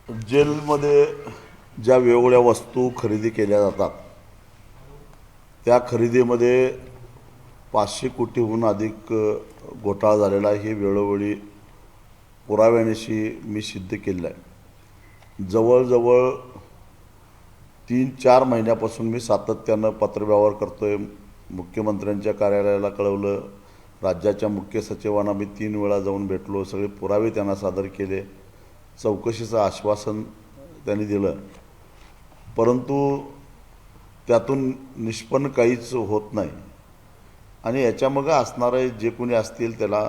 जेलमध्ये ज्या वेगवेगळ्या वस्तू खरेदी केल्या जातात त्या खरेदीमध्ये 500 कोटीहून अधिक घोटाळा झालेला हे वेळोवेळी पुराव्यानिशी मी सिद्ध केलं आहे। जवळजवळ 3-4 महिन्यापासून मी सातत्यानं पत्रव्यवहार करतोय। मुख्यमंत्र्यांच्या कार्यालयाला कळवलं, राज्याच्या मुख्य सचिवांना मी 3 वेळा जाऊन भेटलो, सगळे पुरावे त्यांना सादर केले, चौकशीचं आश्वासन त्यांनी दिलं, परंतु त्यातून निष्पन्न काहीच होत नाही। आणि याच्यामागे असणारे जे कोणी असतील त्याला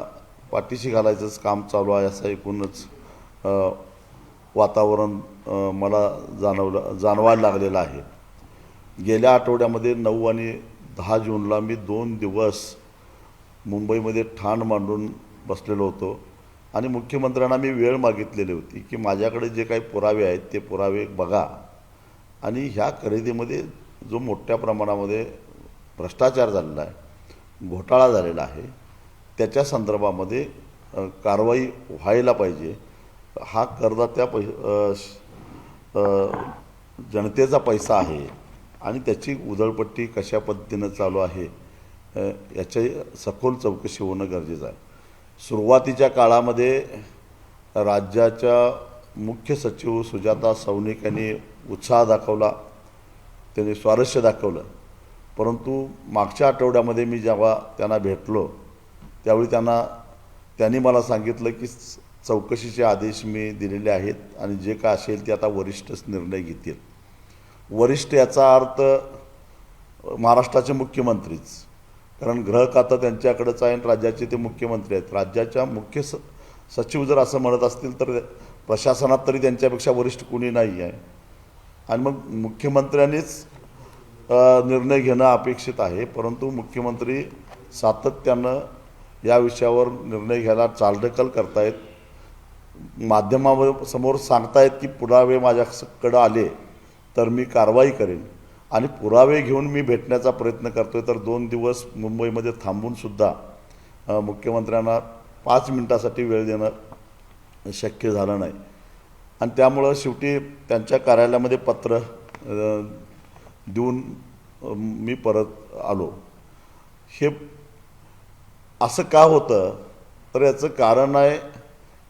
पाठीशी घालायचंच काम चालू आहे असं एकूणच वातावरण मला जाणवायला लागलेलं आहे। गेल्या आठवड्यामध्ये 9 आणि 10 जूनला मी 2 दिवस मुंबईमध्ये ठाण मांडून बसलेलो होतो आणि मुख्यमंत्र्यांना मी वेळ मागितलेली होती की माझ्याकडे जे काही पुरावे आहेत ते पुरावे बघा आणि ह्या खरेदीमध्ये जो मोठ्या प्रमाणामध्ये भ्रष्टाचार झालेला आहे, घोटाळा झालेला आहे, त्याच्या संदर्भामध्ये कारवाई व्हायला पाहिजे। हा करदात्या जनतेचा पैसा आहे आणि त्याची उधळपट्टी कशा पद्धतीनं चालू आहे याची सखोल चौकशी होणं गरजेचं आहे। सुरुवातीच्या काळामध्ये राज्याच्या मुख्य सचिव सुजाता सौनिक यांनी उत्साह दाखवला, त्यांनी स्वारस्य दाखवलं, परंतु मागच्या आठवड्यामध्ये मी जेव्हा त्यांना भेटलो त्यावेळी त्यांनी मला सांगितलं की चौकशीचे आदेश मी दिलेले आहेत आणि जे काय असेल ते आता वरिष्ठच निर्णय घेतील। वरिष्ठ याचा अर्थ महाराष्ट्राचे मुख्यमंत्रीच, कारण गृह खातं त्यांच्याकडेच आहे आणि राज्याचे ते मुख्यमंत्री आहेत। राज्याच्या मुख्य सचिव जर असं म्हणत असतील तर प्रशासनात तरी त्यांच्यापेक्षा वरिष्ठ कोणी नाही आहे आणि मग मुख्यमंत्र्यांनीच निर्णय घेणं अपेक्षित आहे, परंतु मुख्यमंत्री सातत्यानं या विषयावर निर्णय घ्यायला चालढकल करतायत। माध्यमासमोर सांगतायत की पुरावे माझ्याकडे आले तर मी कारवाई करेन आणि पुरावे घेऊन मी भेटण्याचा प्रयत्न करतोय, तर 2 दिवस मुंबईमध्ये थांबूनसुद्धा मुख्यमंत्र्यांना 5 मिनिटासाठी वेळ देणं शक्य झालं नाही आणि त्यामुळं शेवटी त्यांच्या कार्यालयामध्ये पत्र देऊन मी परत आलो। हे असं का होतं तर याचं कारण आहे,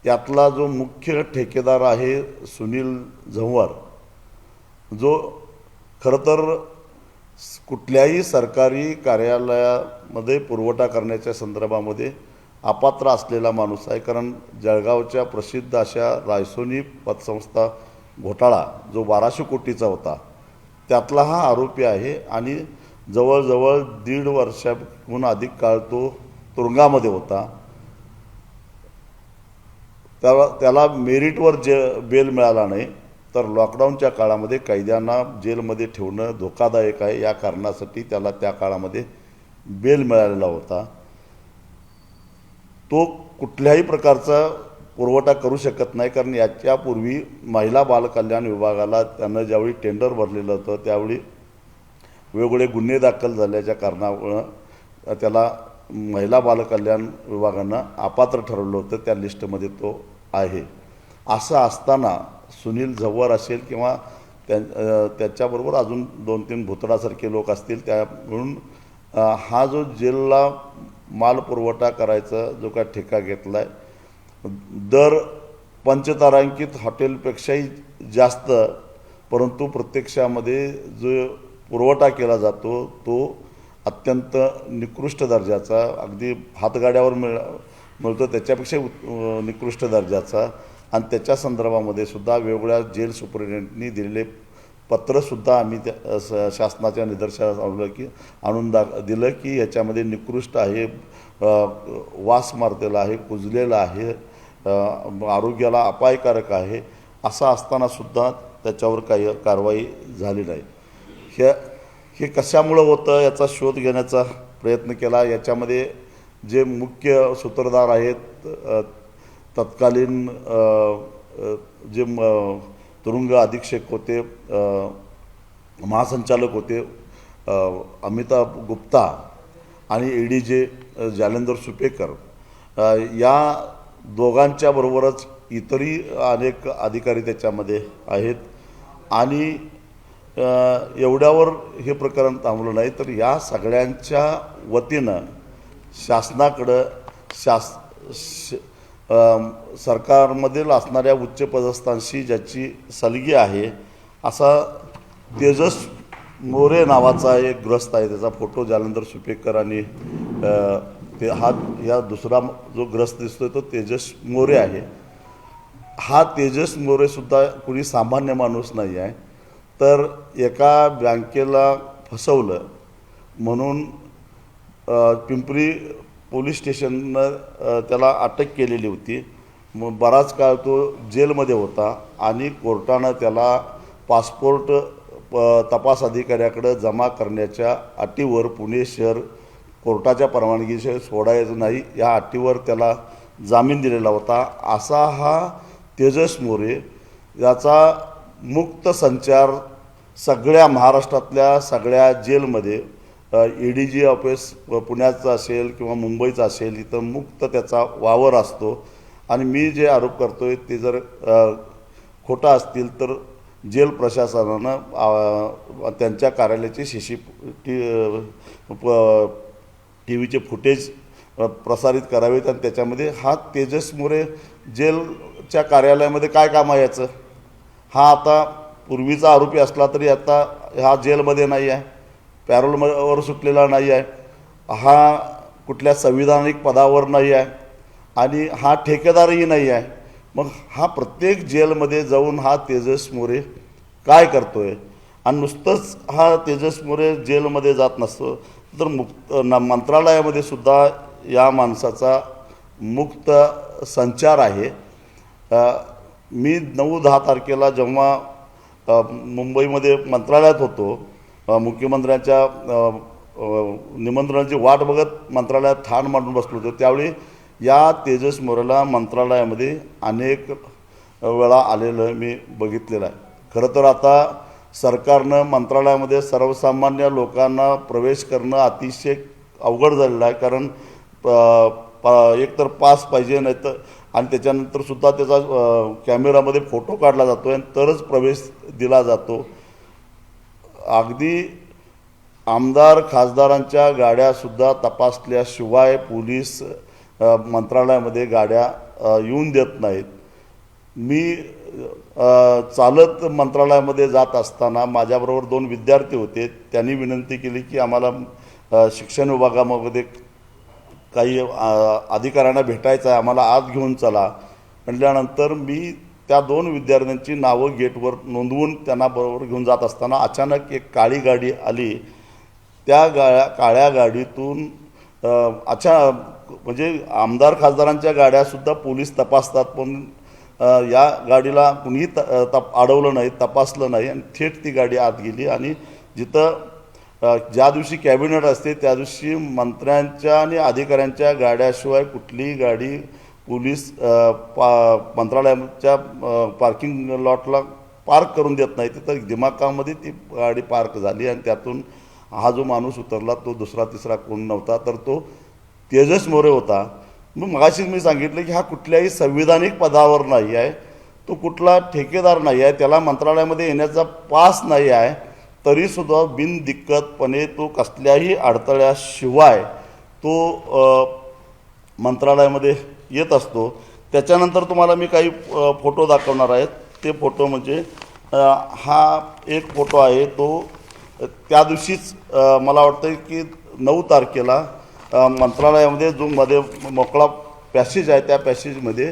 यातला जो मुख्य ठेकेदार आहे सुनील झंवर, जो खरं तर कुठल्याही सरकारी कार्यालयामध्ये पुरवठा करण्याच्या संदर्भामध्ये अपात्र असलेला माणूस आहे। कारण जळगावच्या प्रसिद्ध अशा रायसोनी पतसंस्था घोटाळा जो 1200 कोटीचा होता त्यातला हा आरोपी आहे आणि जवळजवळ 1.5 वर्षाहून अधिक काळ तो तुरुंगामध्ये होता। त्याला मेरिटवर बेल मिळाला नाही, तर लॉकडाऊनच्या काळामध्ये कैद्यांना जेलमध्ये ठेवणं धोकादायक आहे या कारणासाठी त्याला त्या काळामध्ये बेल मिळालेला होता। तो कुठल्याही प्रकारचा पुरवठा करू शकत नाही, कारण याच्यापूर्वी महिला बालकल्याण विभागाला त्यानं ज्यावेळी टेंडर भरलेलं होतं त्यावेळी वेगवेगळे गुन्हे दाखल झाल्याच्या कारणामुळं त्याला महिला बालकल्याण विभागानं अपात्र ठरवलं होतं, त्या लिस्टमध्ये तो आहे। असं असताना सुनील झंवर असेल किंवा त्याच्याबरोबर अजून 2-3 भुतडासारखे लोक असतील, त्या म्हणून हा जो जेलला माल पुरवठा करायचा जो काय ठेका घेतला आहे, दर पंचतारांकित हॉटेलपेक्षाही जास्त, परंतु प्रत्यक्षामध्ये जो पुरवठा केला जातो तो अत्यंत निकृष्ट दर्जाचा, अगदी हातगाड्यावर मिळतो त्याच्यापेक्षा निकृष्ट दर्जाचा, आणि त्याच्या संदर्भामध्ये सुद्धा वेगवेगळ्या जेल सुपरिटेंडेंटनी दिलेले पत्रसुद्धा आम्ही शासनाच्या निदर्शनास आणून दिलं की याच्यामध्ये निकृष्ट आहे, वास मारलेला आहे, कुजलेला आहे, आरोग्याला अपायकारक आहे, असं असतानासुद्धा त्याच्यावर काही कारवाई झाली नाही। हे कशामुळं होतं याचा शोध घेण्याचा प्रयत्न केला। याच्यामध्ये जे मुख्य सूत्रधार आहेत, तत्कालीन जे तुरुंग अधीक्षक होते, महासंचालक होते अमिताभ गुप्ता आणि ADJ जालेंदर सुपेकर, या दोघांच्या बरोबरच इतरही अनेक अधिकारी त्याच्यामध्ये आहेत आणि एवढ्यावर हे प्रकरण थांबलं नाही तर या सगळ्यांच्या वतीनं शासनाकडं सरकारमधील असणाऱ्या उच्च पदस्थांशी ज्याची सलगी आहे असा तेजस मोरे नावाचा एक ग्रस्त आहे. त्याचा फोटो जालंधर सुपेकरांनी ते या दुसरा जो ग्रस्त दिसतोय तो तेजस मोरे आहे. हा तेजस मोरेसुद्धा कुणी सामान्य माणूस नाही आहे. तर एका बँकेला फसवलं म्हणून पिंपरी पोलीस स्टेशननं त्याला अटक केलेली होती. मग बराच काळ तो जेलमध्ये होता आणि कोर्टानं त्याला पासपोर्ट तपास अधिकाऱ्याकडे जमा करण्याच्या अटीवर पुणे शहर कोर्टाच्या परवानगीशिवाय सोडायचं नाही या अटीवर त्याला जामीन दिलेला होता. असा हा तेजस मोरे याचा मुक्त संचार सगळ्या महाराष्ट्रातल्या सगळ्या जेलमध्ये EDG ऑफिस पुण्याचं असेल किंवा मुंबईचं असेल इथं मुक्त त्याचा वावर असतो. आणि मी जे आरोप करतोय ते जर खोटा असतील तर जेल प्रशासनानं त्यांच्या कार्यालयाचे TVचे फुटेज प्रसारित करावेत आणि त्याच्यामध्ये हा तेजस मोरे जेलच्या कार्यालयामध्ये काय काम आहे याचं. हा आता पूर्वीचा आरोपी असला तरी आता हा जेलमध्ये नाही आहे, पॅरोलवर सुटलेला नाही आहे, हा कुठल्या संविधानिक पदावर नाही आहे आणि हा ठेकेदारही नाही आहे. मग हा प्रत्येक जेलमध्ये जाऊन हा तेजस मोरे काय करतोय. आणि नुसतंच हा तेजस मोरे जेलमध्ये जात नसतो तर मंत्रालयामध्ये सुद्धा या माणसाचा मुक्त संचार आहे. मी 9-10 तारखेला जेव्हा मुंबईमध्ये मंत्रालयात होतो मुख्यमंत्र्यांच्या निमंत्रणाची वाट बघत मंत्रालयात ठाण मांडून बसलो होतो त्यावेळी या तेजस मोरेला मंत्रालयामध्ये अनेक वेळा आलेलं मी बघितलेलं आहे. खरं तर आता सरकारनं मंत्रालयामध्ये सर्वसामान्य लोकांना प्रवेश करणं अतिशय अवघड झालेलं आहे. कारण एकतर पास पाहिजे नाही तर आणि त्याच्यानंतरसुद्धा त्याचा कॅमेरामध्ये फोटो काढला जातो आणि तरच प्रवेश दिला जातो. अगदी आमदार खासदारांच्या गाड्यासुद्धा तपासल्याशिवाय पोलीस मंत्रालयामध्ये गाड्या येऊन देत नाहीत. मी चालत मंत्रालयामध्ये जात असताना माझ्याबरोबर 2 विद्यार्थी होते. त्यांनी विनंती केली की आम्हाला शिक्षण विभागामध्ये काही अधिकाऱ्यांना भेटायचं आहे, आम्हाला आत घेऊन चला म्हटल्यानंतर मी त्या 2 विद्यार्थ्यांची नावं गेटवर नोंदवून त्यांना बरोबर घेऊन जात असताना अचानक एक काळी गाडी आली. त्या काळ्या गाडीतून म्हणजे आमदार खासदारांच्या गाड्यासुद्धा पोलीस तपासतात पण या गाडीला कुणीही अडवलं नाही, तपासलं नाही आणि थेट ती गाडी आत गेली. आणि जिथं ज्या दिवशी कॅबिनेट असते त्या दिवशी मंत्र्यांच्या आणि अधिकाऱ्यांच्या गाड्याशिवाय कुठलीही गाडी पोलीस मंत्रालयाच्या पार्किंग लॉटला पार्क करून देत नाही. तिथं दिमाखामध्ये ती गाडी पार्क झाली आणि त्यातून हा जो माणूस उतरला तो दुसरा तिसरा कोण नव्हता तर तो तेजस मोरे होता. मग मगाशीच मी सांगितलं की हा कुठल्याही संविधानिक पदावर नाही आहे, तो कुठला ठेकेदार नाही आहे, त्याला मंत्रालयामध्ये येण्याचा पास नाही आहे, तरीसुद्धा बिनदिक्कतपणे तो कसल्याही अडथळ्याशिवाय तो मंत्रालयामध्ये येत असतो. त्याच्यानंतर तुम्हाला मी काही फोटो दाखवणार आहेत. ते फोटो म्हणजे हा एक फोटो आहे तो त्या दिवशीच मला वाटतं की 9 तारखेला मंत्रालयामध्ये जो मध्ये मोकळा पॅसेज आहे त्या पॅसेजमध्ये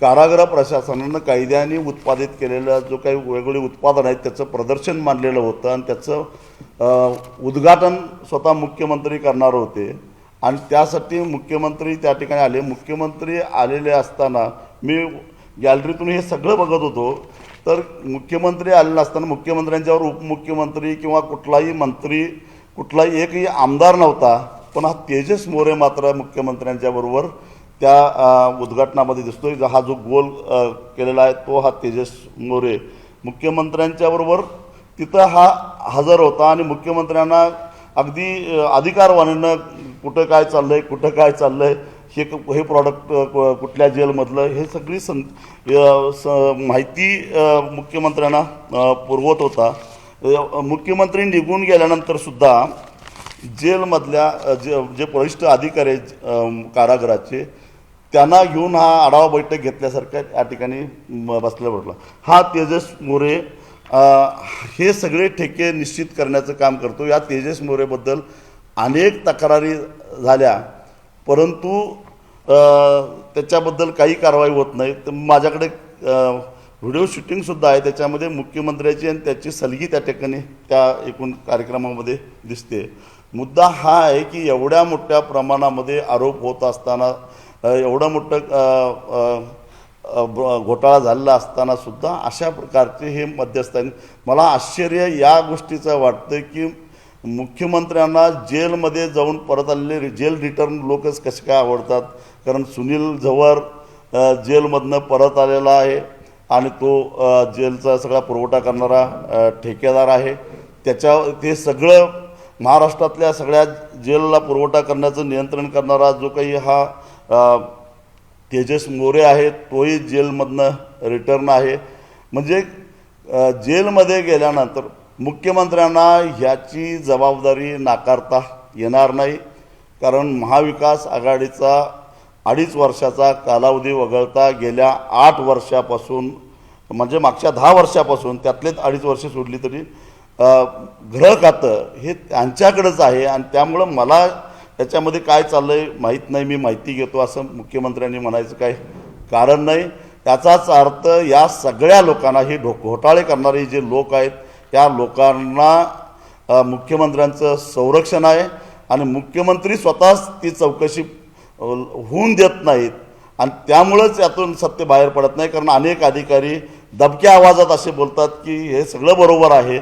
कारागृह प्रशासनानं कायद्याने उत्पादित केलेलं जो काही वेगवेगळे उत्पादन आहेत त्याचं प्रदर्शन मांडलेलं होतं आणि त्याचं उद्घाटन स्वतः मुख्यमंत्री करणार होते आणि त्यासाठी मुख्यमंत्री त्या ठिकाणी आले. मुख्यमंत्री आलेले असताना मी गॅलरीतून हे सगळं बघत होतो तर मुख्यमंत्री आले नसताना मुख्यमंत्र्यांच्यावर उपमुख्यमंत्री किंवा कुठलाही मंत्री कुठलाही एकही आमदार नव्हता. पण हा तेजस मोरे मात्र मुख्यमंत्र्यांच्या बरोबर त्या उद्घाटनामध्ये दिसतोय. हा जो गोल केलेला आहे तो हा तेजस मोरे मुख्यमंत्र्यांच्या बरोबर तिथं हा हजर होता आणि मुख्यमंत्र्यांना अगदी अधिकारवाणीनं कुठं काय चाललंय हे प्रॉडक्ट कुठल्या जेलमधलं, हे सगळी माहिती मुख्यमंत्र्यांना पुरवत होता. मुख्यमंत्री निघून गेल्यानंतरसुद्धा जेलमधल्या जे वरिष्ठ अधिकारी आहेत कारागृहाचे, त्यांना घेऊन हा आढावा बैठक घेतल्यासारखं या ठिकाणी बसल्या पडला. हा तेजस मोरे हे सगळे ठेके निश्चित करण्याचं काम करतो. या तेजस मोरेबद्दल अनेक तक्रारी झाल्या, परंतु त्याच्याबद्दल काही कारवाई होत नाही. तर माझ्याकडे व्हिडिओ शूटिंगसुद्धा आहे, त्याच्यामध्ये मुख्यमंत्र्याची आणि त्याची सलगी त्या ठिकाणी त्या एकूण कार्यक्रमामध्ये दिसते. मुद्दा हा आहे की एवढ्या मोठ्या प्रमाणामध्ये आरोप होत असताना, एवढं मोठं घोटाळा झालेला असतानासुद्धा अशा प्रकारचे हे मध्यस्थानी, मला आश्चर्य या गोष्टीचं वाटतं की मुख्यमंत्र्यांना जेलमध्ये जाऊन परत आलेले जेल रिटर्न लोकच कसे काय आवडतात. कारण सुनील झवर जेलमधनं परत आलेला आहे आणि तो जेलचा सगळा पुरवठा करणारा ठेकेदार आहे. ते सगळं महाराष्ट्रातल्या सगळ्या जेलला पुरवठा करण्याचं नियंत्रण करणारा जो काही हा तेजस मोरे आहे, तोही जेलमधनं रिटर्न आहे. म्हणजे जेलमध्ये गेल्यानंतर मुख्यमंत्र्यांना ह्याची जबाबदारी नाकारता येणार नाही. कारण महाविकास आघाडीचा 2.5 वर्षाचा कालावधी वगळता गेल्या 8 वर्षापासून, म्हणजे मागच्या 10 वर्षापासून, त्यातलेच 2.5 वर्ष सोडली तरी गृह खातं हे त्यांच्याकडेच आहे. आणि त्यामुळं मला त्याच्यामध्ये काय चाललं आहे माहीत नाही, मी माहिती घेतो असं मुख्यमंत्र्यांनी म्हणायचं काही कारण नाही. त्याचाच अर्थ या सगळ्या लोकांना, हे घोटाळे करणारे जे लोक आहेत त्या लोकांना मुख्यमंत्र्यांचं संरक्षण आहे आणि मुख्यमंत्री स्वतःच ती चौकशी होऊन देत नाहीत आणि त्यामुळंच यातून सत्य बाहेर पडत नाही. कारण अनेक अधिकारी दबक्या आवाजात असे बोलतात की हे सगळं बरोबर आहे,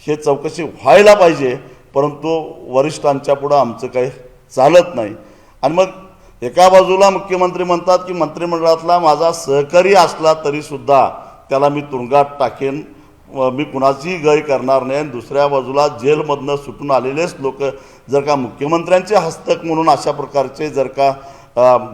हे चौकशी व्हायला पाहिजे, परंतु वरिष्ठांच्या पुढं आमचं काही चालत नाही. आणि मग एका बाजूला मुख्यमंत्री म्हणतात की मंत्रिमंडळातला माझा सहकारी असला तरीसुद्धा त्याला मी तुरुंगात टाकेन, मी कुणाचीही गय करणार नाही. आणि दुसऱ्या बाजूला जेलमधनं सुटून आलेलेच लोक जर का मुख्यमंत्र्यांचे हस्तक म्हणून अशा प्रकारचे जर का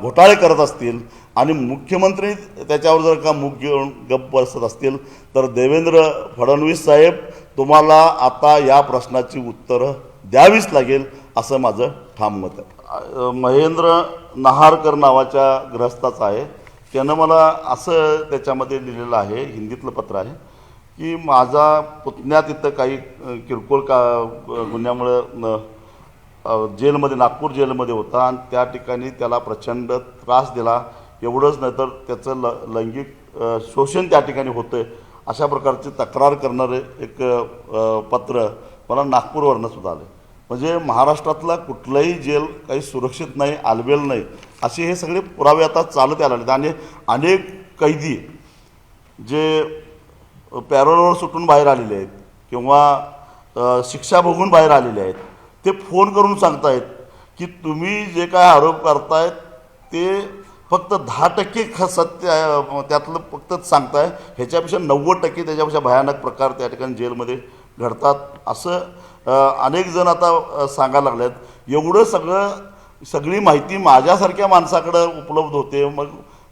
घोटाळे करत असतील आणि मुख्यमंत्री त्याच्यावर जर का मुख घेऊन गप्प बसत असतील, तर देवेंद्र फडणवीस साहेब तुम्हाला आता या प्रश्नाची उत्तरं द्यावीच लागेल असं माझं ठाम मत आहे. महेंद्र नहारकर नावाच्या गृहस्थाचं आहे. त्यानं मला असं त्याच्यामध्ये लिहिलेलं आहे, हिंदीतलं पत्र आहे, की माझा पुतण्या तिथं काही किरकोळ गुन्ह्यामुळं जेलमध्ये, नागपूर जेलमध्ये होता आणि त्या ठिकाणी त्याला प्रचंड त्रास दिला. एवढंच नाही तर त्याचं लैंगिक शोषण त्या ठिकाणी होतं, अशा प्रकारची तक्रार करणारे एक पत्र मला नागपूरवरनं सुद्धा आलं. म्हणजे महाराष्ट्रातला कुठलंही जेल काही सुरक्षित नाही, आलबेल नाही, असे हे सगळे पुरावे आता चालत आले. आणि अनेक कैदी जे पॅरोलवर सुटून बाहेर आलेले आहेत किंवा शिक्षा भोगून बाहेर आलेले आहेत, ते फोन करून सांगतायत की तुम्ही जे काय आरोप करतायत ते फक्त 10% सत्य त्यातलं फक्त सांगताय, ह्याच्यापेक्षा 90% त्याच्यापेक्षा भयानक प्रकार त्या ठिकाणी जेलमध्ये घडतात असं अनेक जण आता सांगायला लागले आहेत. एवढं सगळी माहिती माझ्यासारख्या माणसाकडं उपलब्ध होते, मग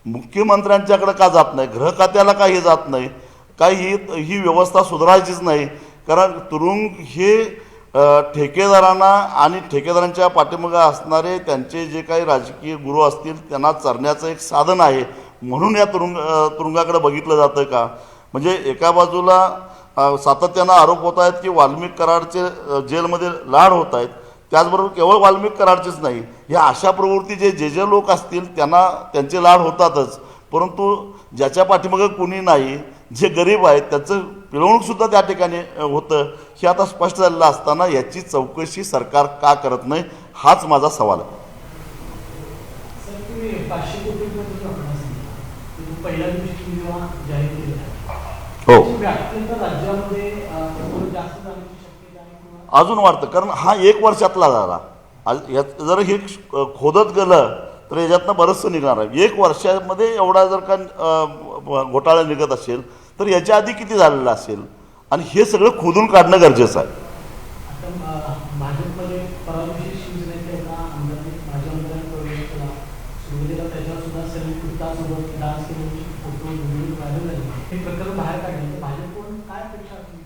मुख्यमंत्र्यांच्याकडं का जात नाही, गृह खात्याला का हे जात नाही, काही ही व्यवस्था सुधारायचीच नाही. कारण तुरुंग हे ठेकेदारांना आणि ठेकेदारांच्या पाठीमागे असणारे त्यांचे जे काही राजकीय गुरु असतील त्यांना चरण्याचं एक साधन आहे, म्हणून या तुरुंगाकडे बघितलं जातं का. म्हणजे एका बाजूला सातत्यानं आरोप होत आहेत की वाल्मिक कराडचे जेलमध्ये लाड होत आहेत, त्याचबरोबर केवळ वाल्मिक कराडचेच नाही, ह्या अशा प्रवृत्ती जे लोक असतील त्यांना त्यांचे लाड होतातच, परंतु ज्याच्या पाठीमागे कोणी नाही, जे गरीब आहेत त्याचं पिळवणूकसुद्धा त्या ठिकाणी होतं, हे आता स्पष्ट झालेलं असताना याची चौकशी सरकार का करत नाही, हाच माझा सवाल आहे. हो, अजून वाढतं, कारण हा 1 वर्षातला झाला. जर हे खोदत गेलं तर याच्यातनं बरंचसं निघणार आहे. 1 वर्षामध्ये एवढा जर का घोटाळा निघत असेल तर याच्या आधी किती झालेलं असेल, आणि हे सगळं खोदून काढणं गरजेचं आहे. बाहेर काढले तर भाजपकडून काय अपेक्षा असतील?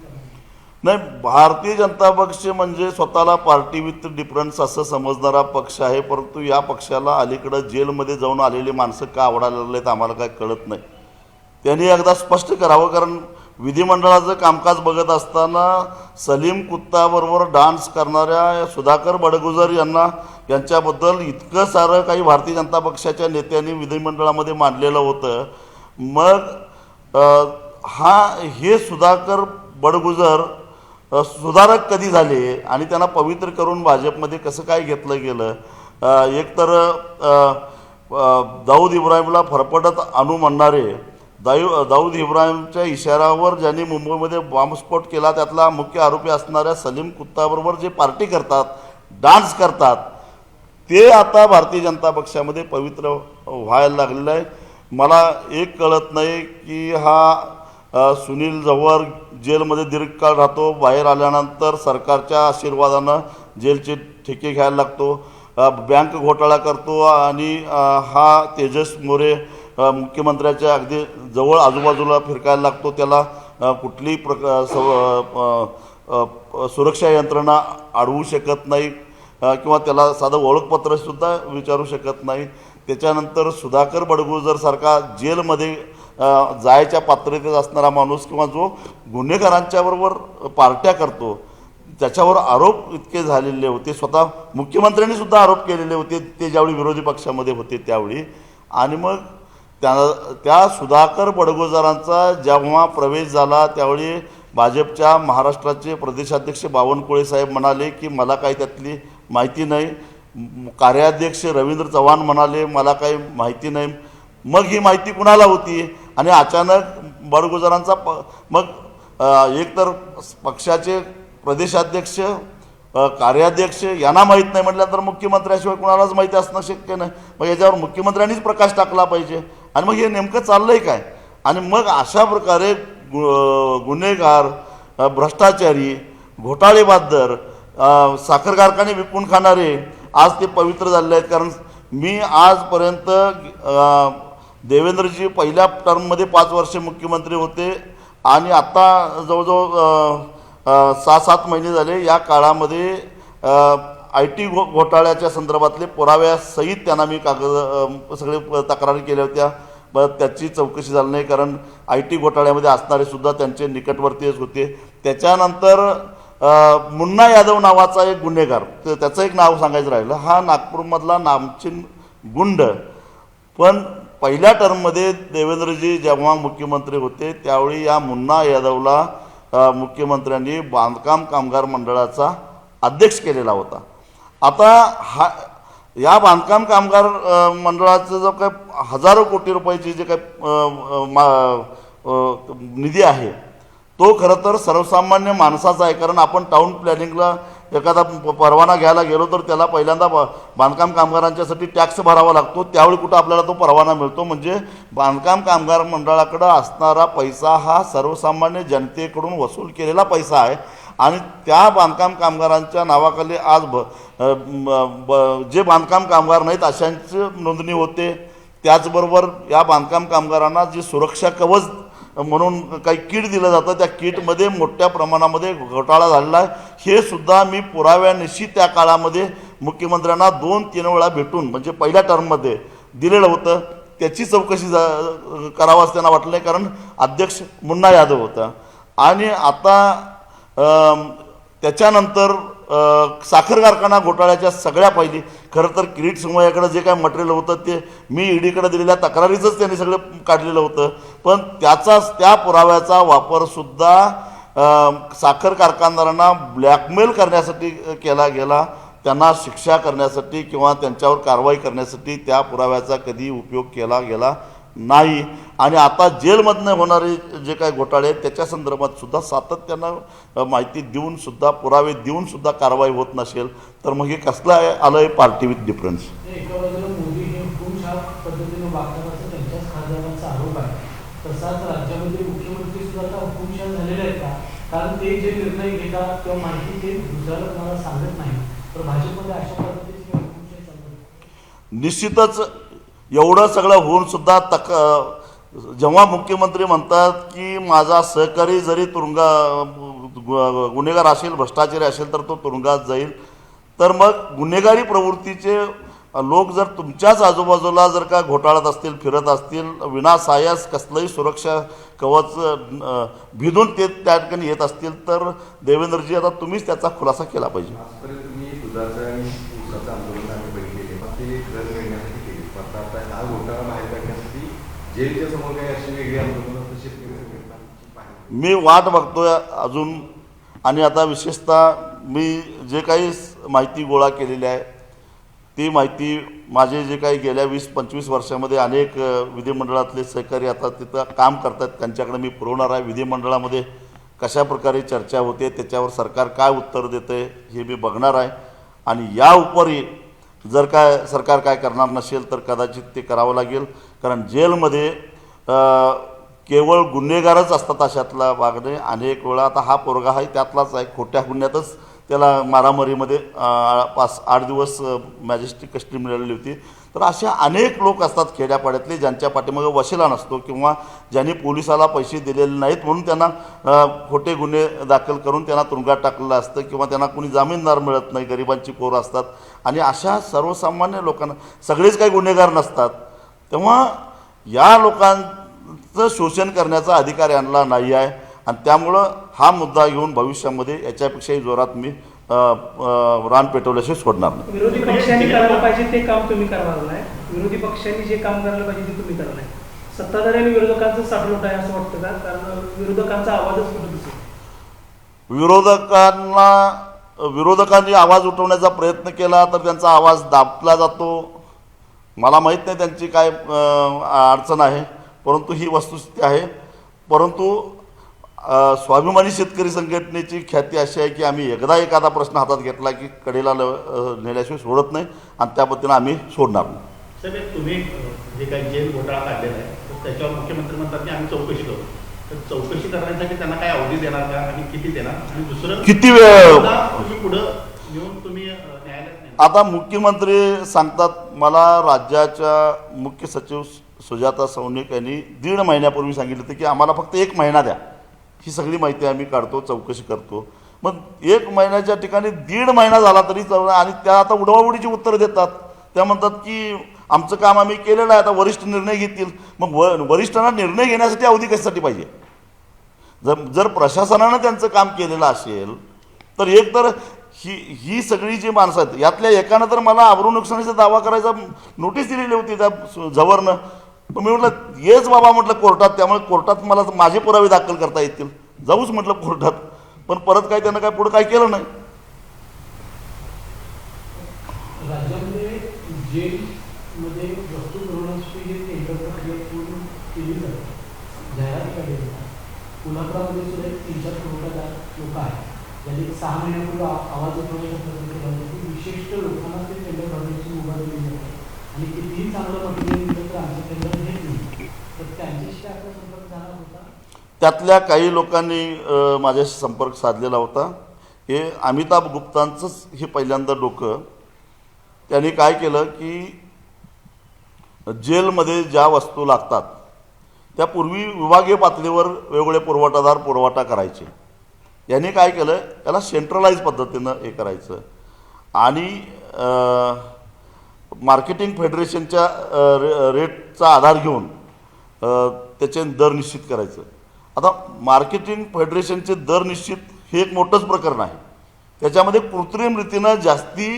नाही, भारतीय जनता पक्ष म्हणजे स्वतःला पार्टी विथ डिफरन्स असं समजणारा पक्ष आहे, परंतु या पक्षाला अलीकडं जेलमध्ये जाऊन आलेली माणसं का आवडायला लागलेत आम्हाला काय कळत नाही. त्यांनी एकदा स्पष्ट करावं, कारण विधिमंडळाचं कामकाज बघत असताना सलीम कुत्ताबरोबर डान्स करणाऱ्या सुधाकर बडगुजर यांच्याबद्दल इतकं सारं काही भारतीय जनता पक्षाच्या नेत्यांनी विधिमंडळामध्ये मांडलेलं होतं. मग हे सुधाकर बडगुजर सुधारक कधी झाले आणि त्यांना पवित्र करून भाजपमध्ये कसं काय घेतलं गेलं? एकतर दाऊद इब्राहिमला फरफटत आणू म्हणणारे दाऊद इब्राहिमच्या इशाऱ्यावर ज्यांनी मुंबईमध्ये बॉम्बस्फोट केला त्यातला मुख्य आरोपी असणाऱ्या सलीम कुत्ताबरोबर जे पार्टी करतात, डान्स करतात, ते आता भारतीय जनता पक्षामध्ये पवित्र व्हायला लागलेलं आहे. मला एक कळत नाही की सुनील जव्हार जेलमध्ये दीर्घकाळ राहतो, बाहेर आल्यानंतर सरकारच्या आशीर्वादानं जेलचे ठेके घ्यायला लागतो, बँक घोटाळा करतो आणि तेजस मोरे मुख्यमंत्र्याच्या अगदी जवळ आजूबाजूला फिरकायला लागतो. त्याला कुठलीही सुरक्षा यंत्रणा अडवू शकत नाही किंवा त्याला साधं ओळखपत्रसुद्धा विचारू शकत नाही. त्याच्यानंतर सुधाकर बडगुजरसारखा जेलमध्ये जायच्या पात्रतेत असणारा माणूस किंवा जो गुन्हेगारांच्या बरोबर पार्ट्या करतो, त्याच्यावर आरोप इतके झालेले होते, स्वतः मुख्यमंत्र्यांनी सुद्धा आरोप केलेले होते ते ज्यावेळी विरोधी पक्षामध्ये होते त्यावेळी. आणि मग त्या सुधाकर बडगुजरांचा जेव्हा प्रवेश झाला त्यावेळी भाजपच्या महाराष्ट्राचे प्रदेशाध्यक्ष बावनकुळे साहेब म्हणाले की मला काही त्यातली माहिती नाही. कार्याध्यक्ष रवींद्र चव्हाण म्हणाले मला काही माहिती नाही. मग ही माहिती कुणाला होती? आणि अचानक बडगुजरांचा मग एकतर पक्षाचे प्रदेशाध्यक्ष, कार्याध्यक्ष यांना माहीत नाही म्हटल्यानंतर मुख्यमंत्र्याशिवाय कुणालाच माहिती असणं शक्य नाही. मग याच्यावर मुख्यमंत्र्यांनीच प्रकाश टाकला पाहिजे. आणि मग हे नेमकं चाललंय काय? आणि मग अशा प्रकारे गुन्हेगार, भ्रष्टाचारी, घोटाळेबादर, साखर कारखाने विकून खाणारे आज ते पवित्र झालेले आहेत. कारण मी आजपर्यंत देवेंद्रजी पहिल्या टर्ममध्ये 5 वर्ष मुख्यमंत्री होते आणि आता जवळजवळ 6-7 महिने झाले. या काळामध्ये IT घोटाळ्याच्या संदर्भातले पुराव्यासहित त्यांना मी सगळे तक्रारी केल्या होत्या. त्याची चौकशी झाली नाही, कारण IT घोटाळ्यामध्ये असणारे सुद्धा त्यांचे निकटवर्तीच होते. त्याच्यानंतर मुन्ना यादव नावाचा एक गुन्हेगार, त्याचं एक नाव सांगायचं राहिलं, हा नागपूरमधला नामचीन गुंड. पण पहिल्या टर्ममध्ये देवेंद्रजी जेव्हा मुख्यमंत्री होते त्यावेळी या मुन्ना यादवला मुख्यमंत्र्यांनी बांधकाम कामगार मंडळाचा अध्यक्ष केलेला होता. आता या बांधकाम कामगार मंडळाचं जो काय हजारो कोटी रुपयाची जे काय निधी आहे तो खरं तर सर्वसामान्य माणसाचा आहे. कारण आपण टाउन प्लॅनिंगला एखादा परवाना घ्यायला गेलो तर त्याला पहिल्यांदा बांधकाम कामगारांच्यासाठी टॅक्स भरावा लागतो, त्यावेळी कुठं आपल्याला तो परवाना मिळतो. म्हणजे बांधकाम कामगार मंडळाकडं असणारा पैसा हा सर्वसामान्य जनतेकडून वसूल केलेला पैसा आहे. आणि त्या बांधकाम कामगारांच्या नावाखाली आज जे बांधकाम कामगार नाहीत अशांची नोंदणी होते. त्याचबरोबर या बांधकाम कामगारांना जी सुरक्षा कवच म्हणून काही किट दिलं जातं, त्या किटमध्ये मोठ्या प्रमाणामध्ये घोटाळा झालेला आहे. हे सुद्धा मी पुराव्यानिशी त्या काळामध्ये मुख्यमंत्र्यांना 2-3 वेळा भेटून म्हणजे पहिल्या टर्ममध्ये दिलेलं होतं. त्याची चौकशी करावं असं त्यांना वाटलं नाही, कारण अध्यक्ष मुन्ना यादव होता. आणि आता त्याच्यानंतर साखर कारखाना घोटाळ्याच्या सगळ्या पहिली खरं तर किरीट समूहाकडे जे काय मटेरियल होतं ते मी ईडीकडे दिलेल्या तक्रारीचंच त्यांनी सगळं काढलेलं होतं. पण त्या पुराव्याचा वापरसुद्धा साखर कारखानदारांना ब्लॅकमेल करण्यासाठी केला गेला, त्यांना शिक्षा करण्यासाठी किंवा त्यांच्यावर कारवाई करण्यासाठी त्या पुराव्याचा कधी उपयोग केला गेला नाही. आणि आता जेलमधनं होणारे जे काही घोटाळे आहेत त्याच्या संदर्भात सुद्धा सातत्यानं माहिती देऊन सुद्धा, पुरावे देऊन सुद्धा कारवाई होत नसेल तर मग हे कसलं आलं आहे पार्टी विथ डिफरन्स? एका बाजूला मोदी हे हुकूमशाह पद्धतीने वागण्याचा त्यांच्याच खासदारांचा आरोप आहे, तसाच राज्यामध्ये मुख्यमंत्री सुद्धा आता हुकूमशाह झालेले आहेत का? कारण ते जे निर्णय घेतात किंवा माहिती ते दुसऱ्याला तुम्हाला सांगत नाही, तर भाजपमध्ये अशा पद्धतीची हुकूमशाही चालू. निश्चितच एवढं सगळं होऊन सुद्धा जेव्हा मुख्यमंत्री म्हणतात की माझा सहकारी जरी गुन्हेगार असेल, भ्रष्टाचारी असेल तर तो तुरुंगात जाईल, तर मग गुन्हेगारी प्रवृत्तीचे लोक जर तुमच्याच आजूबाजूला जर का घोटाळत असतील, फिरत असतील, विनासायास कसलंही सुरक्षा कवच भिदून ते त्या ठिकाणी येत असतील, तर देवेंद्रजी आता तुम्हीच त्याचा खुलासा केला पाहिजे. आजपर्यंत तुम्ही दुधाचं आणि ऊसाचं आंदोलन आम्ही बघितलेले, मग ते घर मिळण्यासाठी केले, पण आता हा घोटाळा बाहेर काढण्यासाठी जेलच्या समोर काही अशी वेगळी आंदोलन शेतकरी संघटनांची पाहिजे. मी वाट बघतोय अजून. आणि आता विशेषतः मी जे काही माहिती गोळा केलेली आहे ती माहिती माझे जे काही गेल्या 20-25 वर्षामध्ये अनेक विधिमंडळातले सहकारी आता तिथं काम करतात त्यांच्याकडे मी पुरवणार आहे. विधिमंडळामध्ये कशा प्रकारे चर्चा होते, त्याच्यावर सरकार काय उत्तर देते हे मी बघणार आहे. आणि या उपरी जर काय सरकार काय करणार नसेल तर कदाचित ते करावं लागेल, कारण जेलमध्ये केवळ गुन्हेगारच असतात अशातला वागणे. अनेक वेळा आता हा पोरगा आहे त्यातलाच आहे, खोट्या गुन्ह्यातच त्याला मारामारीमध्ये 5-8 दिवस मॅजेस्टिक कस्टडी मिळालेली होती. तर अशा अनेक लोक असतात खेड्यापाड्यातले ज्यांच्या पाठीमागे वशिला नसतो किंवा ज्यांनी पोलिसाला पैसे दिलेले नाहीत म्हणून त्यांना खोटे गुन्हे दाखल करून त्यांना तुरुंगात टाकलेलं असतं किंवा त्यांना कोणी जामीनदार मिळत नाही, गरिबांची पोरं असतात. आणि अशा सर्वसामान्य लोकांना, सगळेच काही गुन्हेगार नसतात, तेव्हा या लोकांचं शोषण करण्याचा अधिकार यांना नाही आहे. आणि त्यामुळं हा मुद्दा घेऊन भविष्यामध्ये याच्यापेक्षाही जोरात मी रान पेटवल्याशिवाय सोडणार नाही. विरोधी पक्षांनी करायला पाहिजे ते काम तुम्ही करणार नाही, विरोधी पक्षांनी जे काम करायला पाहिजे ते तुम्ही करणार नाही. सत्ताधारी आणि विरोधकांचं साठलोट आहे असं वाटतं का? कारण विरोधकांचा आवाजच कुठं दिसतो. विरोधकांनी आवाज उठवण्याचा प्रयत्न केला तर त्यांचा आवाज दाबला जातो. मला माहीत नाही त्यांची काय अडचण आहे, परंतु ही वस्तुस्थिती आहे. परंतु स्वाभिमानी शेतकरी संघटनेची ख्याती अशी आहे की आम्ही एकदा एखादा प्रश्न हातात घेतला की कडेला नेल्याशिवाय सोडत नाही आणि त्या पद्धतीनं आम्ही सोडणार नाही. साहेब, तुम्ही जे काही जेल घोटाळा काढलेला आहे तर त्याच्यावर मुख्यमंत्री म्हणतात की आम्ही चौकशी करू, तर चौकशी करण्यासाठी त्यांना काय अवधी देणार का आणि किती देणार, आणि दुसरं किती वेळ तुम्ही पुढं घेऊन तुम्ही न्यायालयात? आता मुख्यमंत्री सांगतात, मला राज्याच्या मुख्य सचिव सुजाता सौनिक यांनी 1.5 महिन्यापूर्वी सांगितलं होतं की आम्हाला फक्त 1 महिना द्या, ही सगळी माहिती आम्ही काढतो, चौकशी करतो. मग 1 महिन्याच्या ठिकाणी 1.5 महिना झाला तरी चालणार. आणि त्या आता उडवाउडीची उत्तरं देतात. त्या म्हणतात की आमचं काम आम्ही केलेलं आहे, आता वरिष्ठ निर्णय घेतील. मग वरिष्ठांना निर्णय घेण्यासाठी अवधी कशासाठी पाहिजे? जर प्रशासनानं त्यांचं काम केलेलं असेल तर एक तर ही सगळी जी माणसं आहेत यातल्या एकानं तर मला आबरू नुकसानीचा दावा करायचा नोटीस दिलेली होती त्या झवरनं. पण मी म्हटलं येच बाबा म्हटलं कोर्टात, त्यामुळे कोर्टात मला माझे पुरावे दाखल करता येतील, जाऊच म्हटलं कोर्टात. पण परत काय त्यानं काय पुढं काय केलं नाही. राज्यामध्ये जेलमध्ये वस्तू पुरवण्याची जी टेंडर प्रक्रिया पूर्ण केली जाते, जाहिरात काढली जातात. कोल्हापुरामध्ये सुद्धा 3-4 पुरवठादार लोक आहेत ज्यांनी 6 महिन्यापूर्वी आवाज उठवण्याचा प्रयत्न केला होता की विशिष्ट लोकांना ते टेंडर भरण्याची मुभा दिली जाते आणि कितीही चांगलं मटेरियल दिलं तर आमचं टेंडर घेत नाही. तर त्यांच्याशी आपला संपर्क झाला होता? त्यातल्या काही लोकांनी माझ्याशी संपर्क साधलेला होता. हे अमिताभ गुप्तांचंच हे पहिल्यांदा डोकं. त्यांनी काय केलं की जेलमध्ये ज्या वस्तू लागतात त्यापूर्वी विभागीय पातळीवर वेगवेगळे पुरवठादार पुरवठा करायचे. यांनी काय केलं, याला सेंट्रलाइज पद्धतीनं हे करायचं आणि मार्केटिंग फेडरेशनच्या रेटचा आधार घेऊन त्याचे दर निश्चित करायचं. आता मार्केटिंग फेडरेशनचे दर निश्चित हे एक मोठंच प्रकरण आहे. त्याच्यामध्ये कृत्रिम रीतीनं जास्ती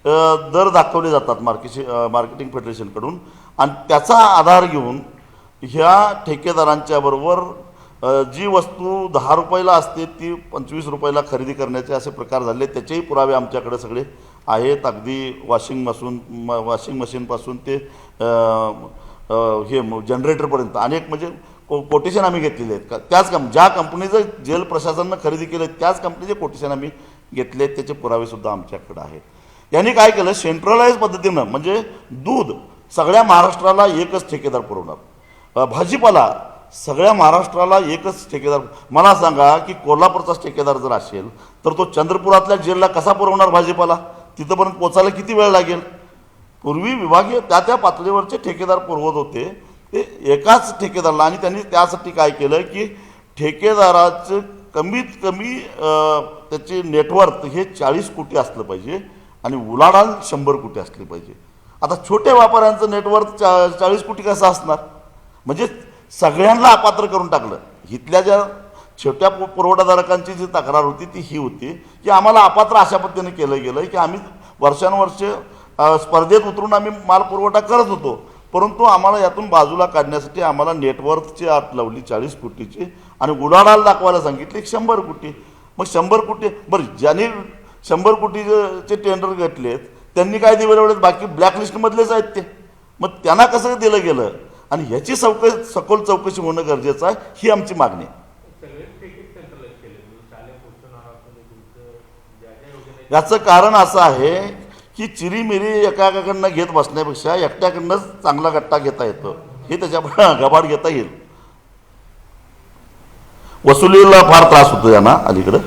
दर दाखवले जातात मार्केटिंग फेडरेशनकडून आणि त्याचा आधार घेऊन ह्या ठेकेदारांच्या बरोबर जी वस्तू 10 रुपयाला असते ती 25 रुपयाला खरेदी करण्याचे असे प्रकार झाले. त्याचेही पुरावे आमच्याकडे सगळे आहेत. अगदी वॉशिंग मशीनपासून ते हे जनरेटरपर्यंत अनेक म्हणजे कोटेशन आम्ही घेतलेले आहेत. त्याच ज्या कंपनीचं जेल प्रशासनानं खरेदी केलं त्याच कंपनीचे कोटेशन आम्ही घेतले आहेत, त्याचे पुरावेसुद्धा आमच्याकडे आहेत. यांनी काय केलं, सेंट्रलाइज पद्धतीनं म्हणजे दूध सगळ्या महाराष्ट्राला एकच ठेकेदार पुरवणार, भाजीपाला सगळ्या महाराष्ट्राला एकच ठेकेदार. मला सांगा की कोल्हापूरचाच ठेकेदार जर असेल तर तो चंद्रपुरातल्या जेलला कसा पुरवणार भाजीपाला? तिथंपर्यंत पोचायला किती वेळ लागेल? पूर्वी विभागीय त्या पातळीवरचे ठेकेदार पुरवत होते. ते एकाच ठेकेदाराला, आणि त्यांनी त्यासाठी काय केलं की ठेकेदाराचं कमीत कमी त्याचे नेटवर्क हे 40 कोटी असलं पाहिजे आणि उलाढाल 100 कोटी असली पाहिजे. आता छोट्या व्यापाऱ्यांचं नेटवर्क 40 कोटी कसं असणार? म्हणजे सगळ्यांना अपात्र करून टाकलं. इथल्या ज्या छोट्या पुरवठादारकांची जी तक्रार होती ती ही होती की आम्हाला अपात्र अशा पद्धतीने केलं गेलं की आम्ही वर्षानुवर्ष स्पर्धेत उतरून आम्ही माल पुरवठा करत होतो, परंतु आम्हाला यातून बाजूला काढण्यासाठी आम्हाला नेटवर्कची अट लावली 40 कोटीची आणि उलाढाल दाखवायला सांगितली 100 कोटी. मग 100 कोटी बरं, ज्यांनी 100 कोटीचे टेंडर घेतलेत त्यांनी काय दिलं? बाकी ब्लॅकलिस्टमधलेच आहेत ते. मग त्यांना कसं दिलं गेलं? आणि ह्याची सखोल चौकशी होणं गरजेचं आहे, ही आमची मागणी आहे. याचं कारण असं आहे की चिरीमिरी एकाकडनं घेत बसण्यापेक्षा एकट्याकडनंच चांगला गट्टा घेता येतो, हे त्याच्या गबाड घेता येईल. वसुलीला फार त्रास होतो यांना अलीकडं.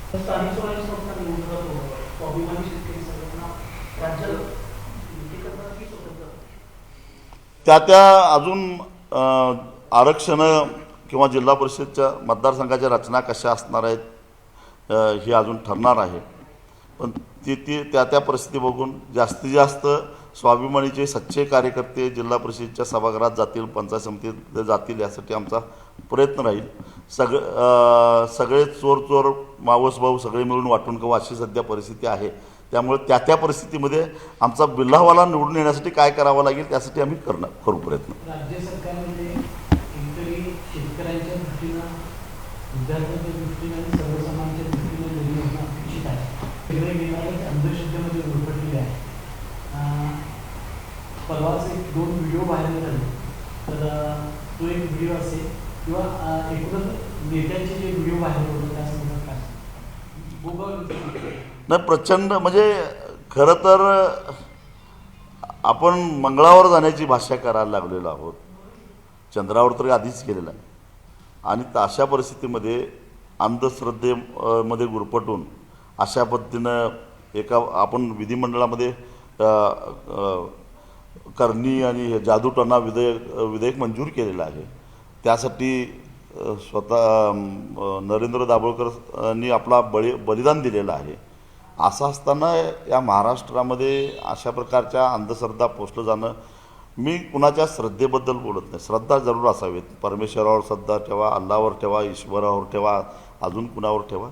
स्थानिक स्वराज्य संस्था निवडणुका स्वाभिमानी शेतकरी संघटना राज्यात युती स्वतंत्र त्या अजून आरक्षण किंवा जिल्हा परिषदच्या मतदारसंघाच्या रचना कशा असणार आहेत हे अजून ठरणार आहे. पण ती त्या परिस्थिती बघून जास्तीत जास्त स्वाभिमानीचे सच्चे कार्यकर्ते जिल्हा परिषदेच्या सभागृहात जातील, पंचायत समितीत जातील, यासाठी आमचा प्रयत्न राहील. सगळे चोर मावस भाऊ सगळे मिळून वाटून खाऊ अशी सध्या परिस्थिती आहे. त्यामुळे त्या परिस्थितीमध्ये आमचा बिल्लावाला निवडून येण्यासाठी काय करावं लागेल त्यासाठी आम्ही करू प्रयत्न. राज्य सरकारमध्ये एकतरी शेतकऱ्यांच्या दृष्टीनं, विद्यार्थ्यांच्या दृष्टीनं आणि सर्वसामान्यांच्या दृष्टीनं निर्णय होणं अपेक्षित आहे. निर्णय घेणारे अंधश्रद्धेमध्ये उलटलेले आहे. परवाच 2 व्हिडिओ व्हायरल झाले, तर तो एक व्हिडिओ असेल किंवा एकूणच नेत्यांचे जे व्हिडिओ व्हायरल होते त्या संदर्भात काय नाही, प्रचंड म्हणजे खरं तर आपण मंगळावर जाण्याची भाषा करायला लागलेलो आहोत. चंद्रावर तरी आधीच केलेलं आहे. आणि अशा परिस्थितीमध्ये अंधश्रद्धेमध्ये गुरफटून अशा पद्धतीनं आपण विधिमंडळामध्ये करणी आणि जादूटोणा विधेयक मंजूर केलेलं आहे. त्यासाठी स्वतः नरेंद्र दाभोळकरांनी आपला बलिदान दिलेलं आहे. असं असताना या महाराष्ट्रामध्ये अशा प्रकारच्या अंधश्रद्धा पोचलं जाणं, मी कुणाच्या श्रद्धेबद्दल बोलत नाही. श्रद्धा जरूर असावीत. परमेश्वरावर श्रद्धा ठेवा, अल्लावर ठेवा, ईश्वरावर ठेवा, अजून कुणावर ठेवा,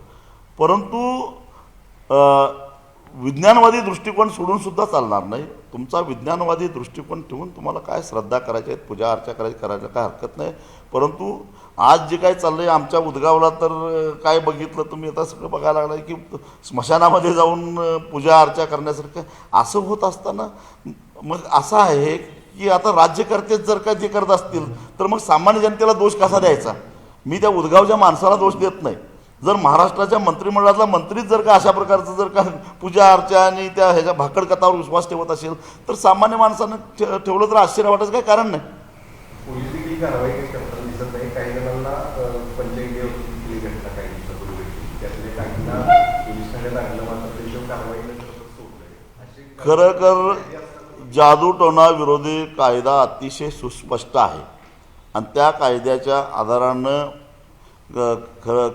परंतु विज्ञानवादी दृष्टिकोन सोडून सुद्धा चालणार नाही. तुमचा विज्ञानवादी दृष्टिकोन ठेवून तुम्हाला काय श्रद्धा करायच्या आहेत, पूजा अर्चा करायला काय हरकत नाही. परंतु आज जे काय चाललं आहे आमच्या उदगावला, तर काय बघितलं तुम्ही आता सगळं बघायला लागलं की स्मशानामध्ये जाऊन पूजा अर्चा करण्यासारखं असं होत असताना मग असं आहे की आता राज्यकर्तेच जर का जे करत असतील तर मग सामान्य जनतेला दोष कसा द्यायचा? मी त्या उदगावच्या माणसाला दोष देत नाही. जर महाराष्ट्राच्या मंत्रिमंडळातला मंत्रीच जर का अशा प्रकारचं जर का पूजा अर्चा आणि त्या ह्याच्या भाकड कथावर विश्वास ठेवत असेल तर सामान्य माणसानं ठेवलं तर आश्चर्य वाटायचं काही कारण नाही. पोलीस देखील कारवाई काही करताना दिसत नाही. काही जणांना पंचायती केली घटना काही दिवसापूर्वी भेटली, त्यातल्या काहींना पोलीस ठाण्यात आणलं, मात्र त्याच्यावर कारवाई न करता सोडलंय. खरं तर जादूटोणा विरोधी कायदा अतिशय सुस्पष्ट आहे आणि त्या कायद्याच्या आधारानं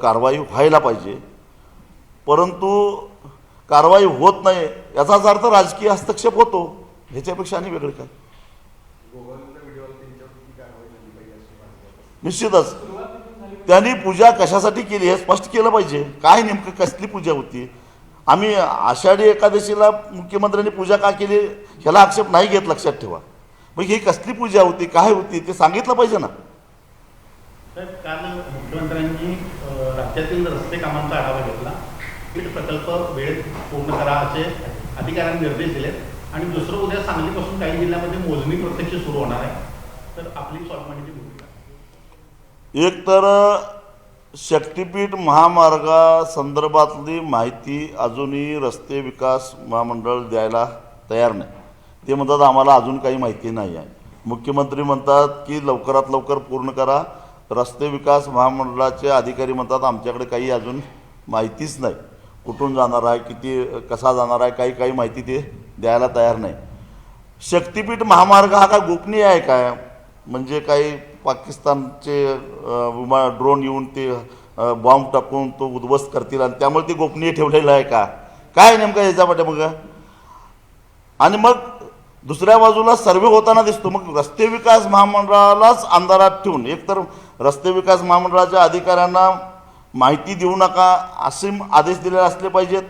कारवाई व्हायला पाहिजे. परंतु कारवाई होत नाही याचाच अर्थ राजकीय हस्तक्षेप होतो. ह्याच्यापेक्षा आणि वेगळं काय? निश्चितच त्यांनी पूजा कशासाठी केली हे स्पष्ट केलं पाहिजे. काय नेमकं कसली पूजा होती? आम्ही आषाढी एकादशीला मुख्यमंत्र्यांनी पूजा का केली ह्याला आक्षेप नाही घेत, लक्षात ठेवा. मग ही कसली पूजा होती, काय होती ते सांगितलं पाहिजे ना. काल मुख्यमंत्र्यांनी राज्यातील रस्ते कामांचा आढावा घेतला. पीठ प्रकल्प वेळेत पूर्ण करा असे अधिकाऱ्यांनी निर्देश दिले. आणि दुसरं उद्या सांगलीपासून काही जिल्ह्यामध्ये मोजणी प्रत्यक्ष सुरू होणार आहे. तर आपली स्वाभिमानीची भूमिका एक तर शक्तीपीठ महामार्गासंदर्भातली माहिती अजूनही रस्ते विकास महामंडळ द्यायला तयार नाही. ते म्हणतात आम्हाला अजून काही माहिती नाही आहे. मुख्यमंत्री म्हणतात की लवकरात लवकर पूर्ण करा. रस्ते विकास महामंडळाचे अधिकारी म्हणतात आमच्याकडे काही अजून माहितीच नाही, कुठून जाणार आहे, किती कसा जाणार आहे, काही माहिती ते द्यायला तयार नाही. शक्तीपीठ महामार्ग हा काय गोपनीय आहे काय? म्हणजे काही पाकिस्तानचे ड्रोन येऊन ते बॉम्ब टाकून तो उद्ध्वस्त करतील आणि त्यामुळे ते गोपनीय ठेवलेलं आहे का? काय नेमकं याच्या पाठीमागं? आणि मग दुसऱ्या बाजूला सर्वे होताना दिसतो. मग रस्ते विकास महामंडळालाच अंधारात ठेवून एकतर रस्ते विकास महामंडळाच्या अधिकाऱ्यांना माहिती देऊ नका असे आदेश दिलेले असले पाहिजेत.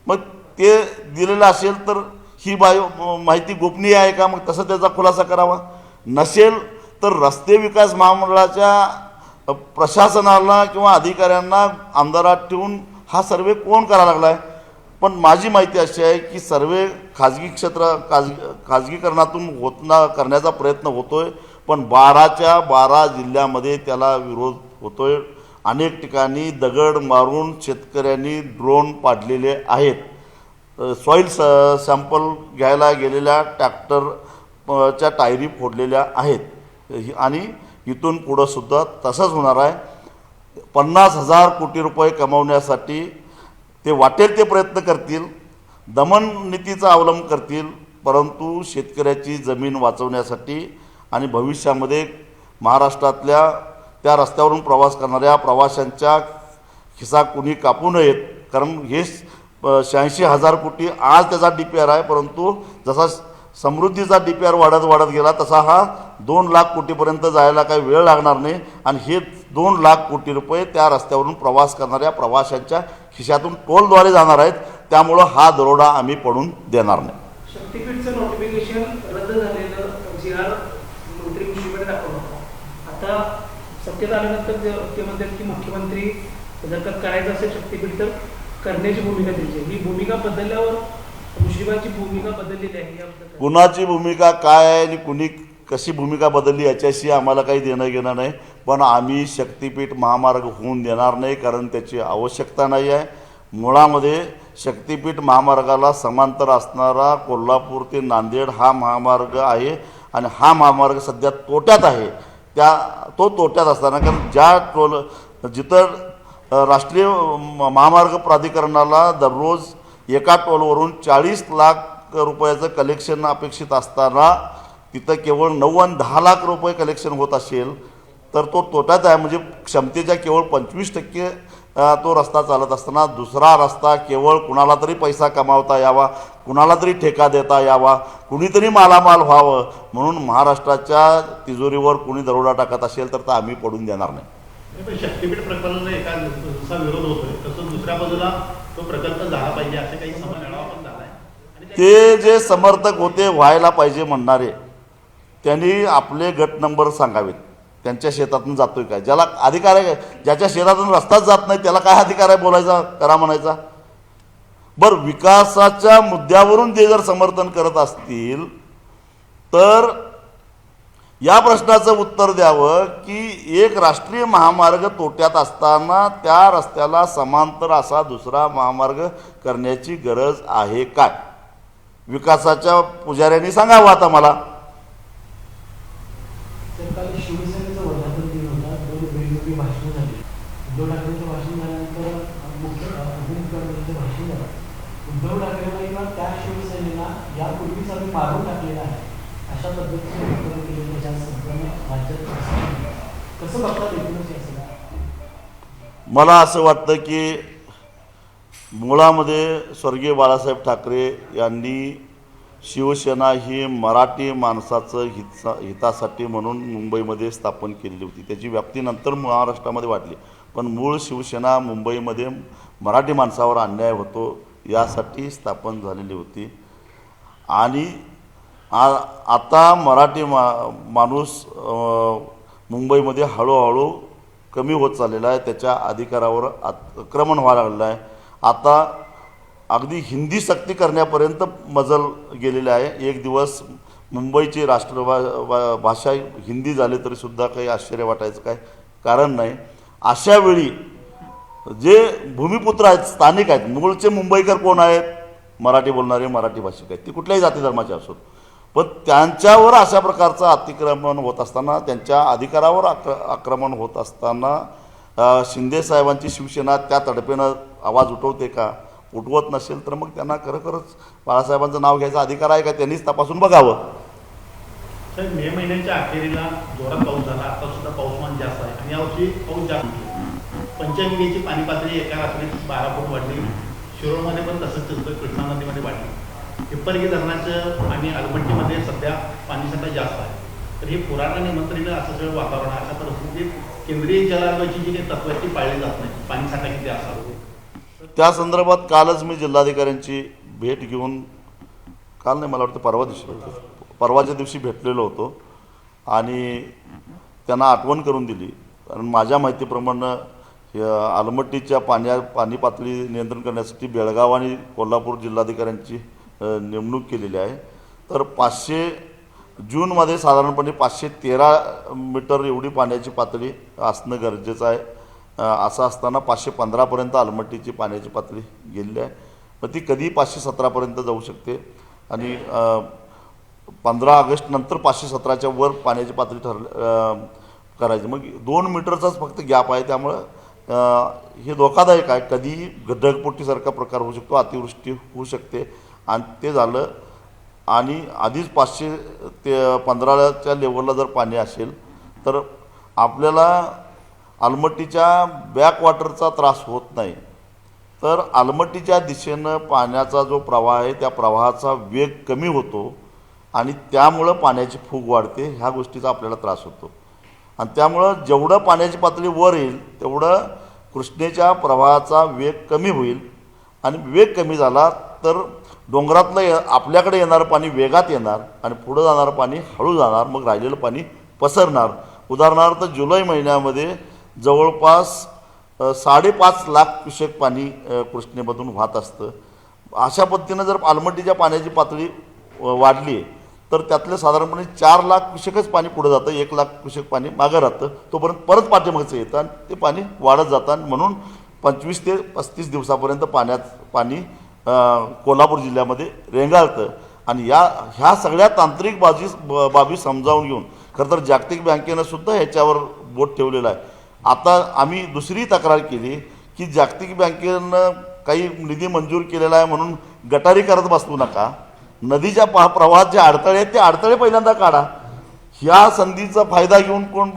मग ते दिलेलं असेल तर ही माहिती गोपनीय आहे का? मग तसं त्याचा खुलासा करावा. नसेल तर रस्ते विकास महामंडळाच्या प्रशासनाला किंवा अधिकाऱ्यांना अंधारात ठेवून हा सर्वे कोण करायला लागला आहे? पण माझी माहिती अशी आहे की सर्वे खाजगीकरणातून करण्याचा प्रयत्न होतोय, पण 12च्या 12 जिल्ह्यामध्ये त्याला विरोध होतोय. अनेक ठिकाणी दगड मारून शेतकऱ्यांनी ड्रोन पाडलेले आहेत. सॉईल सॅम्पल घ्यायला गेलेल्या ट्रॅक्टरच्या टायरी फोडलेल्या आहेत. आणि इथून पुढं सुद्धा तसंच होणार आहे. 50,000 कोटी रुपये कमावण्यासाठी ते वाटेल ते प्रयत्न करतील, दमन नीतीचा अवलंब करतील, परंतु शेतकऱ्याची जमीन वाचवण्यासाठी आणि भविष्यामध्ये महाराष्ट्रातल्या त्या रस्त्यावरून प्रवास करणाऱ्या प्रवाशांच्या खिसा कुणी कापू नयेत. कारण हे 86,000 कोटी आज त्याचा DPR आहे, परंतु जसा समृद्धीचा DPR वाढत गेला तसा हा 2 लाख कोटीपर्यंत जायला काही वेळ लागणार नाही. आणि हे 2 लाख कोटी रुपये त्या रस्त्यावरून प्रवास करणाऱ्या प्रवाशांच्या खिशातून टोलद्वारे जाणार आहेत. त्यामुळं हा दरोडा आम्ही पडून देणार नाही. शक्तीपीठचं नोटिफिकेशन रद्द झालेलं GR मंत्री मुशीमध्ये दाखवलं होतं. आता सत्तेत आल्यानंतर ते म्हणतात की मुख्यमंत्री जर का करायचं असेल शक्तीपीठ तर करण्याची भूमिका त्यांची. ही भूमिका बदलल्यावर मुश्रीफांची भूमिका बदललेली आहे याबद्दल कुणाची भूमिका काय आहे आणि कुणी कशी भूमिका बदलली याच्याशी आम्हाला काही देणं घेणं नाही. पण आम्ही शक्तीपीठ महामार्ग होऊन देणार नाही, कारण त्याची आवश्यकता नाही आहे. मुळामध्ये शक्तीपीठ महामार्गाला समांतर असणारा कोल्हापूर ते नांदेड हा महामार्ग आहे आणि हा महामार्ग सध्या तोट्यात आहे. तो तोट्यात असताना कारण जिथं राष्ट्रीय महामार्ग प्राधिकरणाला दररोज एका टोलवरून 40 लाख रुपयाचं कलेक्शन अपेक्षित असताना तिथं केवळ 9 आणि 10 लाख रुपये कलेक्शन होत असेल तर तो तोट्यात आहे. म्हणजे क्षमतेच्या केवळ 25% तो रस्ता चालत असताना दुसरा रस्ता केवळ कुणाला तरी पैसा कमावता यावा, कुणाला तरी ठेका देता यावा, कुणीतरी मालामाल व्हावं म्हणून महाराष्ट्राच्या तिजोरीवर कुणी दरोडा टाकत असेल तर आम्ही पडून देणार नाही. पण शक्तीपीठ प्रकल्पाला एका जसा विरोध होतोय तसं दुसऱ्या बाजूला तो प्रकल्प झाला पाहिजे असे काही समन्वय पण झाला आहे. ते जे समर्थक होते व्हायला पाहिजे म्हणणारे त्यांनी आपले गट नंबर सांगावेत. त्यांच्या शेतातून जातोय काय? ज्याला अधिकार आहे, ज्याच्या शेतातून रस्ताच जात नाही त्याला काय अधिकार आहे बोलायचा, करा म्हणायचा? बरं, विकासाच्या मुद्द्यावरून ते जर समर्थन करत असतील तर या प्रश्नाचं उत्तर द्यावं की एक राष्ट्रीय महामार्ग तोट्यात असताना त्या रस्त्याला समांतर असा दुसरा महामार्ग करण्याची गरज आहे काय? विकासाच्या पुजाऱ्यांनी सांगावं आता मला. काल शिवसेनेचं वर्धापन दिन होता, 2 वेगवेगळी भाषणं झाली. उद्धव ठाकरेंचं भाषण झाल्यानंतर मुख्यमंत्र्यांचं भाषण झालं. उद्धव ठाकरेंना किंवा त्या शिवसेनेला यापूर्वीच आम्ही मारून टाकलेला आहे अशा पद्धतीने वक्तव्य केलेलं ज्या संपूर्ण राज्यात कसं बघतात एकूणच याचं? मला असं वाटतं की मुळामध्ये स्वर्गीय बाळासाहेब ठाकरे यांनी शिवसेना ही मराठी माणसाचं हितासाठी म्हणून मुंबईमध्ये स्थापन केलेली होती. त्याची व्याप्ती नंतर महाराष्ट्रामध्ये वाढली, पण मूळ शिवसेना मुंबईमध्ये मराठी माणसावर अन्याय होतो यासाठी स्थापन झालेली होती. आणि आता मराठी माणूस मुंबईमध्ये हळूहळू कमी होत चाललेला आहे. त्याच्या अधिकारावर आक्रमण व्हायला लागलेलं आहे. आता अगदी हिंदी सक्ती करण्यापर्यंत मजल गेलेले आहे. एक दिवस मुंबईची भाषा हिंदी झाली तरीसुद्धा काही आश्चर्य वाटायचं काय कारण नाही. अशा वेळी जे भूमिपुत्र आहेत, स्थानिक आहेत, मूळचे मुंबईकर कोण आहेत? मराठी बोलणारे, मराठी भाषिक आहेत, ते कुठल्याही जाती धर्माचे असोत, पण त्यांच्यावर अशा प्रकारचं अतिक्रमण होत असताना, त्यांच्या अधिकारावर आक्रमण होत असताना शिंदे साहेबांची शिवसेना त्या तडफेनं आवाज उठवते का? उठवत नसेल तर मग त्यांना खरोखरच बाळासाहेबांचं नाव घ्यायचा अधिकार आहे का, त्यांनीच तपासून बघावं. तर मे महिन्याच्या अखेरीला जोरात पाऊस झाला, आता सुद्धा पाऊसमान जास्त आहे आणि यावर्षी पाऊस जास्त. पंचगंगेची पाणी पातळी एका रात्रीत 12 फूट वाढली. शिरोळमध्ये पण तसंच होतं, कृष्णा नदीमध्ये वाढली. हिप्परगी धरणाचं आणि अलमट्टीमध्ये सध्या पाणीसाठा जास्त आहे. तर हे पुराणा निमंत्रण असं सगळं वातावरण आहे. अशा परिस्थितीत केंद्रीय जल आयोगाची जी काही तत्त्व ती पाळली जात नाही. पाणीसाठा किती असावा त्या संदर्भात कालच मी जिल्हाधिकाऱ्यांची भेट घेऊन, काल नाही मला वाटतं परवाच्या दिवशी भेटलेलो होतो आणि त्यांना आठवण करून दिली. कारण माझ्या माहितीप्रमाणे आलमट्टीच्या पाणी पातळी नियंत्रण करण्यासाठी बेळगाव आणि कोल्हापूर जिल्हाधिकाऱ्यांची नेमणूक केलेली आहे. तर 500 जूनमध्ये साधारणपणे 513 मीटर एवढी पाण्याची पातळी असणं गरजेचं आहे. असं असताना 515पर्यंत आलमट्टीची पाण्याची पातळी गेलेली आहे. मग ती कधी 517पर्यंत जाऊ शकते आणि 15 ऑगस्ट नंतर 517च्या वर पाण्याची पातळी करायची. मग 2 मीटरचाच फक्त गॅप आहे. त्यामुळं हे धोकादायक आहे. कधी ढगफुटीसारखा प्रकार होऊ शकतो, अतिवृष्टी होऊ शकते आणि ते झालं आणि आधीच 515च्या लेवलला जर पाणी असेल तर आपल्याला आलमट्टीच्या बॅकवॉटरचा त्रास होत नाही. तर आलमट्टीच्या दिशेनं पाण्याचा जो प्रवाह आहे त्या प्रवाहाचा वेग कमी होतो आणि त्यामुळं पाण्याची फूग वाढते. ह्या गोष्टीचा आपल्याला त्रास होतो आणि त्यामुळं जेवढं पाण्याची पातळी वर येईल तेवढं कृष्णेच्या प्रवाहाचा वेग कमी होईल आणि वेग कमी झाला तर डोंगरातलं आपल्याकडे येणारं पाणी वेगात येणार आणि पुढं जाणारं पाणी हळू जाणार. मग राहिलेलं पाणी पसरणार. उदाहरणार्थ जुलै महिन्यामध्ये जवळपास 5.5 लाख क्युसेक पाणी कृष्णेमधून वाहत असतं. अशा पद्धतीनं जर आलमट्टीच्या पाण्याची पातळी वाढली तर त्यातलं साधारणपणे 4 लाख क्युसेकच पाणी पुढे जातं, 1 लाख क्युसेक पाणी मागं राहतं. तोपर्यंत परत पाठीमागचं येतं आणि ते पाणी वाढत जातं आणि म्हणून 25 ते 35 दिवसापर्यंत पाणी कोल्हापूर जिल्ह्यामध्ये रेंगाळतं. आणि ह्या सगळ्या तांत्रिक बाबी समजावून घेऊन खरं तर जागतिक बँकेनं सुद्धा ह्याच्यावर बोट ठेवलेलं आहे. आता आम्ही दुसरी तक्रार केली की जागतिक बँकेनं काही निधी मंजूर केलेला आहे म्हणून गटारी करत बसू नका. नदीच्या प्रवाहात जे अडथळे आहेत ते अडथळे पहिल्यांदा काढा. ह्या संधीचा फायदा घेऊन कोण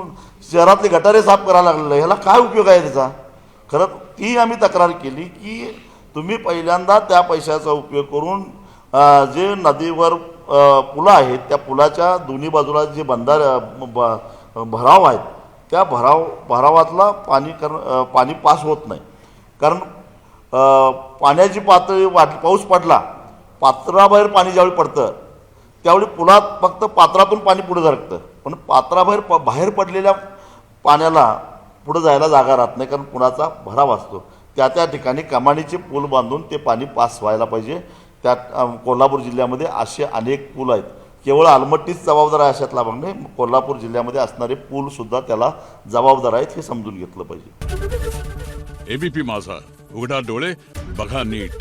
शहरातले गटारे साफ करायला लागलेलं आहे, ह्याला काय उपयोग आहे त्याचा. खरं ती आम्ही तक्रार केली की तुम्ही पहिल्यांदा त्या पैशाचा उपयोग करून जे नदीवर पुलं आहेत त्या पुलाच्या दोन्ही बाजूला जे भराव आहेत त्या भरावातला पाणी पास होत नाही. कारण पाण्याची पातळी पाऊस पडला, पात्राबाहेर पाणी ज्यावेळी पडतं त्यावेळी पुलात फक्त पात्रातून पाणी पुढे सरकतं, पण बाहेर पडलेल्या पाण्याला पुढे जायला जागा राहत नाही कारण पुलाचा भराव असतो. त्या ठिकाणी कमानीचे पूल बांधून ते पाणी पास व्हायला पाहिजे. त्यात कोल्हापूर जिल्ह्यामध्ये असे अनेक पूल आहेत. केवळ आलमट्टीच जबाबदार आहे अशातला भाग नाही, कोल्हापूर जिल्ह्यामध्ये असणारे पूलसुद्धा त्याला जबाबदार आहेत हे समजून घेतलं पाहिजे. एबीपी माझा, उघडा डोळे बघा नीट.